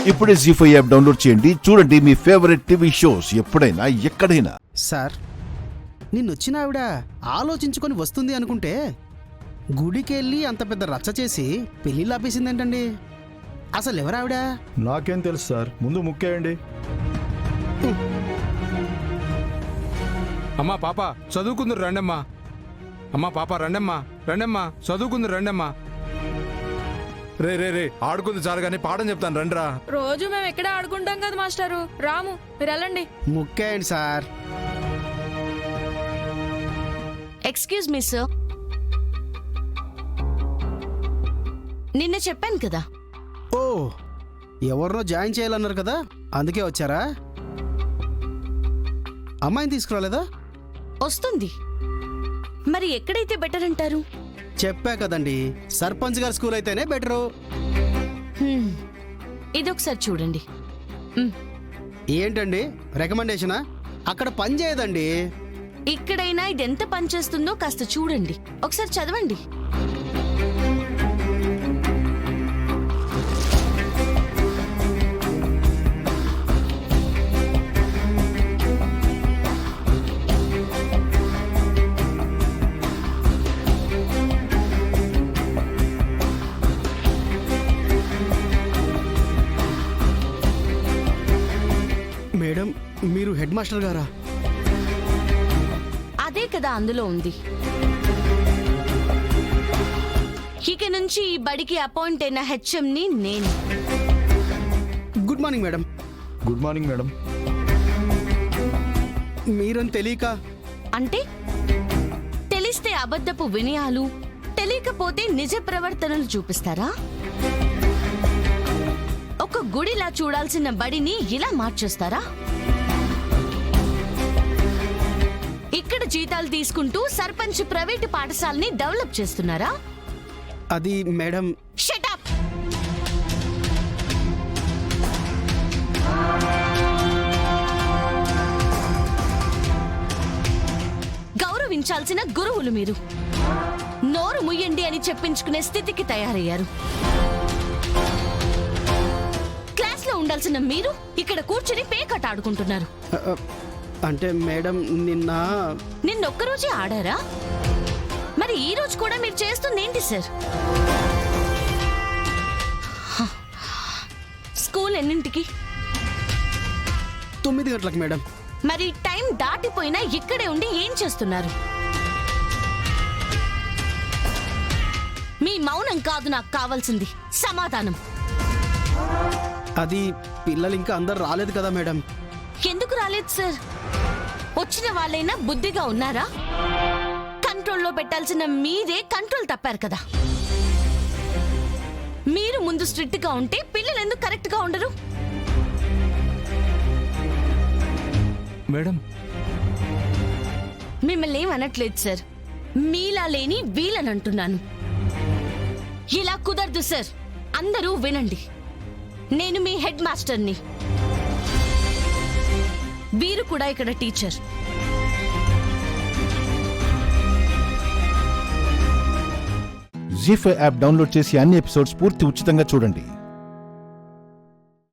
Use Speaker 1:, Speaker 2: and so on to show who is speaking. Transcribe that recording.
Speaker 1: ఇప్పుడే జీ5 app download చేయండి. చూడండి మీ ఫేవరెట్ టీవీ షోస్ ఎప్పుడైనా ఎక్కడైనా.
Speaker 2: సార్, నిన్నొచ్చిన ఆవిడ ఆలోచించుకొని వస్తుంది అనుకుంటే గుడికి వెళ్ళి అంత పెద్ద రచ్చ చేసి పెళ్ళిళ్ళు ఆపేసిందేంటండి? అసలు ఎవరావిడ?
Speaker 3: నాకేం తెలుసు సార్, ముందు ముక్కేయండి.
Speaker 4: అమ్మా పాప చదువుకుందరు రండమ్మా. అమ్మా పాప రండమ్మా, రండమ్మా చదువుకుందరు రండమ్మా. రే రే రే ఆడుకుంది చాలు కానీ పాఠం చెప్తాను రండిరా.
Speaker 5: రోజు మేము ఎక్కడ ఆడుకుంటాం కదా మాస్టారు. రాము, మీరు వెళ్ళండి.
Speaker 2: ముక్కేయండి సార్.
Speaker 6: ఎక్స్క్యూజ్ మీ సార్, నిన్న చెప్పాను కదా.
Speaker 2: ఓ, ఎవరినో జాయిన్ చేయాలన్నారు కదా, అందుకే వచ్చారా? అమ్మాయిని తీసుకురాలేదా?
Speaker 6: వస్తుంది. మరి ఎక్కడైతే బెటర్ అంటారు?
Speaker 2: చెప్పా కదండి, సర్పంచ్ గారి స్కూల్ అయితేనే బెటరు.
Speaker 6: ఇదొకసారి చూడండి.
Speaker 2: ఏంటండి రికమెండేషనా? అక్కడ పని చేయదండి.
Speaker 6: ఇక్కడైనా ఇది ఎంత పనిచేస్తుందో కాస్త చూడండి, ఒకసారి చదవండి.
Speaker 2: మేడం, మీరు హెడ్ మాస్టర్ గారా?
Speaker 6: అదే కదా అందులో ఉంది. ఇక నుంచి ఈ బడికి అపాయింట్ అయిన హెచ్ఎంని నేను.
Speaker 2: Good morning madam.
Speaker 3: Good morning madam.
Speaker 2: మీరని తెలియక
Speaker 6: అంటే తెలిస్తే అబద్ధపు వినయాలు, తెలియకపోతే నిజ ప్రవర్తనలు చూపిస్తారా? ఒక గుడిలా చూడాల్సిన బడిని ఇలా మార్చేస్తారా? ఇక్కడ జీతాలు తీసుకుంటూ సర్పంచ్ ప్రైవేటు పాఠశాలని డెవలప్ చేస్తున్నారా?
Speaker 2: అది మేడం.
Speaker 6: Shut up. గౌరవించాల్సిన గురువులు మీరు. నోరు ముయ్యండి అని చెప్పించుకునే స్థితికి తయారయ్యారు. క్లాస్లో ఉండాల్సిన మీరు ఇక్కడ కూర్చుని పేకట ఆడుకుంటున్నారు.
Speaker 2: అంటే మేడం,
Speaker 6: నిన్నొక్కరోజే ఆడారా? మరి ఈ రోజు కూడా మీరు చేస్తుంది ఏంటి సార్? స్కూల్ ఎన్నింటికి?
Speaker 2: 9 గంటలకు మేడం.
Speaker 6: మరి టైం దాటిపోయినా ఇక్కడే ఉండి ఏం చేస్తున్నారు? మీ మౌనం కాదు నాకు కావాల్సింది, సమాధానం.
Speaker 2: అది పిల్లలు ఇంకా అందరు రాలేదు కదా మేడం.
Speaker 6: ఎందుకు రాలేదు సార్? వచ్చిన వాళ్ళైనా బుద్ధిగా ఉన్నారా? కంట్రోల్లో పెట్టాల్సిన మీరే కంట్రోల్ తప్పారు కదా. మీరు ముందు స్ట్రిక్ట్ గా ఉంటే పిల్లలు ఎందుకు కరెక్ట్ గా ఉండరు?
Speaker 4: మేడం
Speaker 6: మిమ్మల్ని ఏమనట్లేదు సార్, మీలా లేని వీళ్ళని అంటున్నాను. ఇలా కుదరదు సార్. అందరూ వినండి, నేను మీ హెడ్ మాస్టర్ని. వీరు కూడా ఇక్కడ టీచర్.
Speaker 1: జీ5 యాప్ డౌన్లోడ్ చేసి అన్ని ఎపిసోడ్స్ పూర్తి ఉచితంగా చూడండి.